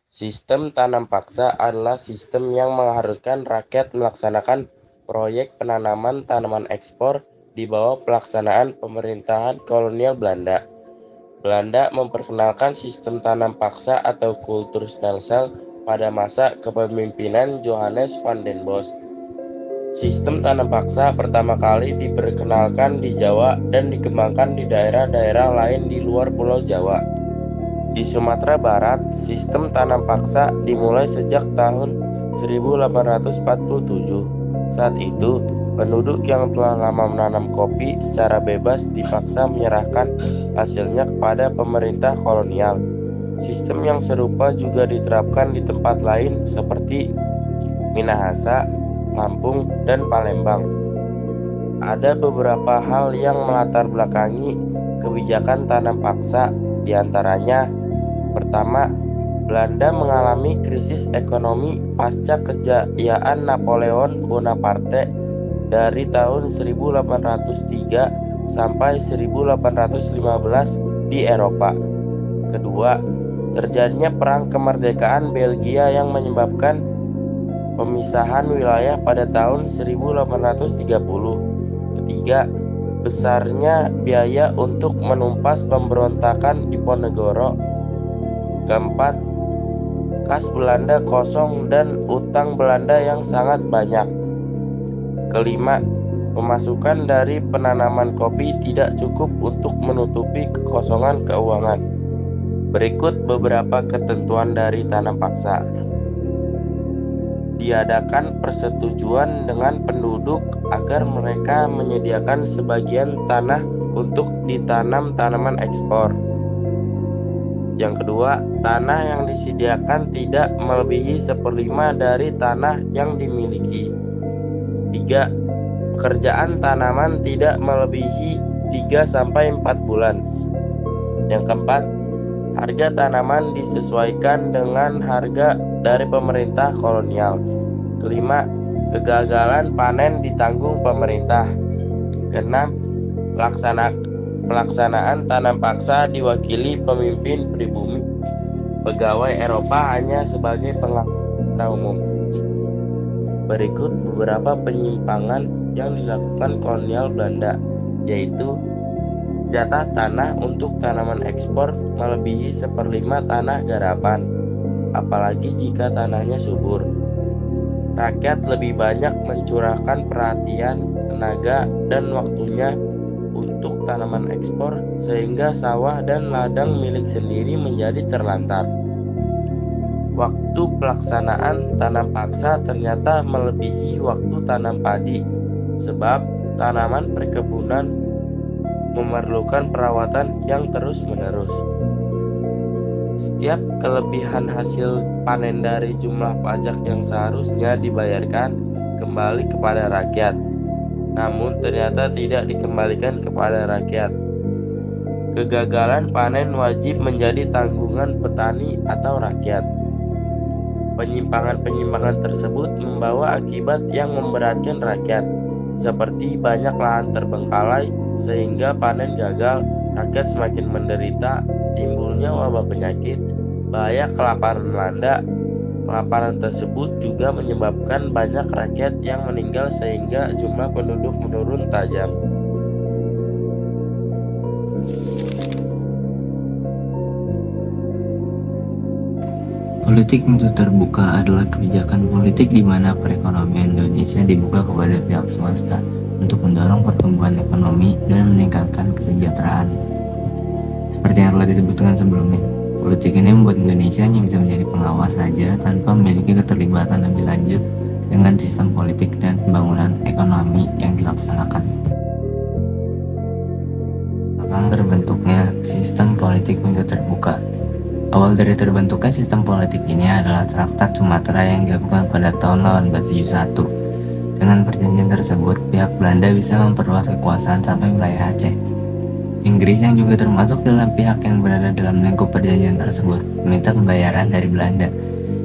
Sistem tanam paksa adalah sistem yang mengharuskan rakyat melaksanakan proyek penanaman tanaman ekspor di bawah pelaksanaan pemerintahan kolonial Belanda. Belanda memperkenalkan sistem tanam paksa atau kulturstelsel pada masa kepemimpinan Johannes van den Bos. Sistem tanam paksa pertama kali diperkenalkan di Jawa dan dikembangkan di daerah-daerah lain di luar Pulau Jawa. Di Sumatera Barat, sistem tanam paksa dimulai sejak tahun 1847. Saat itu, penduduk yang telah lama menanam kopi secara bebas dipaksa menyerahkan hasilnya kepada pemerintah kolonial. Sistem yang serupa juga diterapkan di tempat lain seperti Minahasa, Lampung, dan Palembang. Ada beberapa hal yang melatar belakangi kebijakan tanam paksa, diantaranya pertama, Belanda mengalami krisis ekonomi pasca kejayaan Napoleon Bonaparte dari tahun 1803 sampai 1815 di Eropa. Kedua, terjadinya perang kemerdekaan Belgia yang menyebabkan pemisahan wilayah pada tahun 1830. Ketiga, besarnya biaya untuk menumpas pemberontakan di Ponegoro. Keempat, kas Belanda kosong dan utang Belanda yang sangat banyak. Kelima, pemasukan dari penanaman kopi tidak cukup untuk menutupi kekosongan keuangan. Berikut beberapa ketentuan dari tanam paksa. Diadakan persetujuan dengan penduduk agar mereka menyediakan sebagian tanah untuk ditanam tanaman ekspor. Yang kedua, tanah yang disediakan tidak melebihi 1/5 dari tanah yang dimiliki. 3. Pekerjaan tanaman tidak melebihi 3-4 bulan. Yang keempat, harga tanaman disesuaikan dengan harga dari pemerintah kolonial. Kelima, kegagalan panen ditanggung pemerintah. Keenam, pelaksanaan tanam paksa diwakili pemimpin pribumi. Pegawai Eropa hanya sebagai pelaksana umum. Berikut beberapa penyimpangan yang dilakukan kolonial Belanda, yaitu jatah tanah untuk tanaman ekspor melebihi 1/5 tanah garapan, apalagi jika tanahnya subur. Rakyat lebih banyak mencurahkan perhatian, tenaga, dan waktunya untuk tanaman ekspor sehingga sawah dan ladang milik sendiri menjadi terlantar. Waktu pelaksanaan tanam paksa ternyata melebihi waktu tanam padi, sebab tanaman perkebunan memerlukan perawatan yang terus-menerus. Setiap kelebihan hasil panen dari jumlah pajak yang seharusnya dibayarkan kembali kepada rakyat, namun ternyata tidak dikembalikan kepada rakyat. Kegagalan panen wajib menjadi tanggungan petani atau rakyat. Penyimpangan-penyimpangan tersebut membawa akibat yang memberatkan rakyat, seperti banyak lahan terbengkalai sehingga panen gagal, rakyat semakin menderita, timbulnya wabah penyakit, bahaya kelaparan melanda. Kelaparan tersebut juga menyebabkan banyak rakyat yang meninggal sehingga jumlah penduduk menurun tajam. Politik pintu terbuka adalah kebijakan politik di mana perekonomian Indonesia dibuka kepada pihak swasta untuk mendorong pertumbuhan ekonomi dan meningkatkan kesejahteraan. Seperti yang telah disebutkan sebelumnya, politik ini membuat Indonesia hanya bisa menjadi pengawas saja tanpa memiliki keterlibatan lebih lanjut dengan sistem politik dan pembangunan ekonomi yang dilaksanakan. Bahkan terbentuknya sistem politik pintu terbuka. Awal dari terbentuknya sistem politik ini adalah Traktat Sumatera yang dilakukan pada tahun 1871. Dengan perjanjian tersebut, pihak Belanda bisa memperluas kekuasaan sampai wilayah Aceh. Inggris yang juga termasuk dalam pihak yang berada dalam lingkup perjanjian tersebut meminta pembayaran dari Belanda,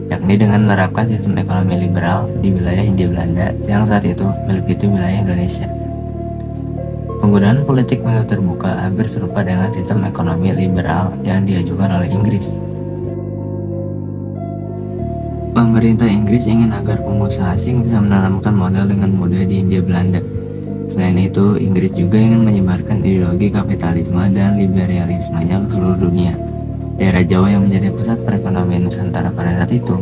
yakni dengan menerapkan sistem ekonomi liberal di wilayah Hindia Belanda yang saat itu meliputi wilayah Indonesia. Penggunaan politik pintu terbuka hampir serupa dengan sistem ekonomi liberal yang diajukan oleh Inggris. Pemerintah Inggris ingin agar pengusaha asing bisa menanamkan modal dengan mudah di Hindia Belanda. Selain itu, Inggris juga ingin menyebarkan ideologi kapitalisme dan liberalismenya ke seluruh dunia. Daerah Jawa yang menjadi pusat perekonomian Nusantara pada saat itu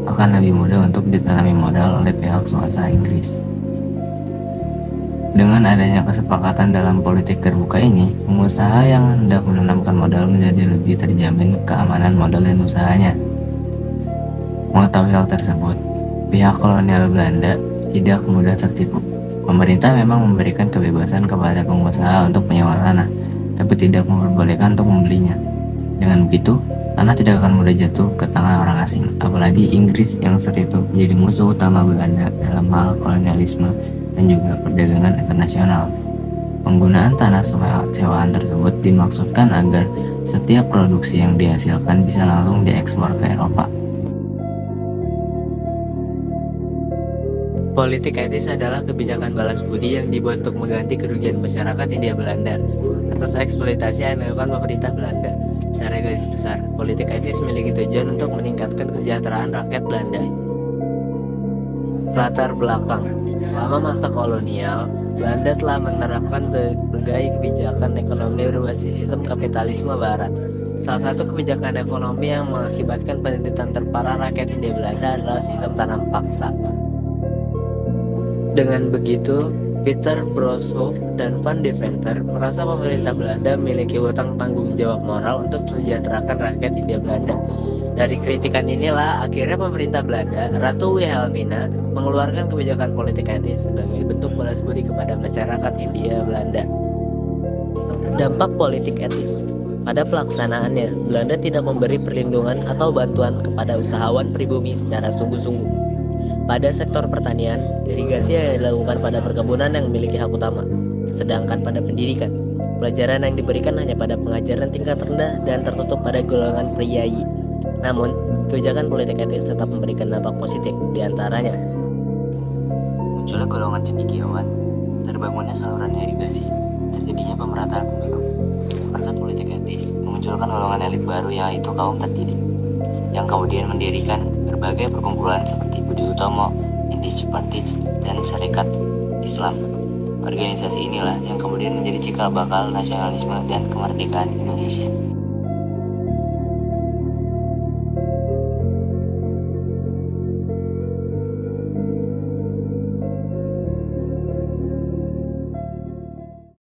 akan lebih mudah untuk ditanami modal oleh pihak swasta Inggris. Dengan adanya kesepakatan dalam politik terbuka ini, pengusaha yang hendak menanamkan modal menjadi lebih terjamin keamanan modal dan usahanya. Mengetahui hal tersebut, pihak kolonial Belanda tidak mudah tertipu. Pemerintah memang memberikan kebebasan kepada pengusaha untuk menyewa tanah, tapi tidak memperbolehkan untuk membelinya. Dengan begitu, tanah tidak akan mudah jatuh ke tangan orang asing, apalagi Inggris yang saat itu menjadi musuh utama Belanda dalam hal kolonialisme dan juga perdagangan internasional. Penggunaan tanah sewaan tersebut dimaksudkan agar setiap produksi yang dihasilkan bisa langsung diekspor ke Eropa. Politik etis adalah kebijakan balas budi yang dibuat untuk mengganti kerugian masyarakat Hindia Belanda atas eksploitasi yang dilakukan pemerintah Belanda. Secara garis besar, politik etis memiliki tujuan untuk meningkatkan kesejahteraan rakyat Belanda. Latar belakang: selama masa kolonial, Belanda telah menerapkan berbagai kebijakan ekonomi berbasis sistem kapitalisme barat. Salah satu kebijakan ekonomi yang mengakibatkan penderitaan terparah rakyat Hindia Belanda adalah sistem tanam paksa. Dengan begitu, Peter Brooshoff dan Van Deventer merasa pemerintah Belanda memiliki hutang tanggung jawab moral untuk mensejahterakan rakyat Hindia Belanda. Dari kritikan inilah, akhirnya pemerintah Belanda, Ratu Wilhelmina, mengeluarkan kebijakan politik etis sebagai bentuk balas budi kepada masyarakat Hindia Belanda. Dampak politik etis. Pada pelaksanaannya, Belanda tidak memberi perlindungan atau bantuan kepada usahawan pribumi secara sungguh-sungguh. Pada sektor pertanian, irigasi yang dilakukan pada perkebunan yang memiliki hak utama. Sedangkan pada pendidikan, pelajaran yang diberikan hanya pada pengajaran tingkat rendah dan tertutup pada golongan priayi. Namun, kebijakan politik etis tetap memberikan dampak positif, diantaranya munculnya golongan cendekiawan, terbangunnya saluran irigasi, terjadinya pemerataan penduduk. Berkat politik etis, memunculkan golongan elit baru yaitu kaum terdidik, yang kemudian mendirikan berbagai perkumpulan seperti Budi Utomo, Indische Partij, dan Serikat Islam. Organisasi inilah yang kemudian menjadi cikal bakal nasionalisme dan kemerdekaan Indonesia.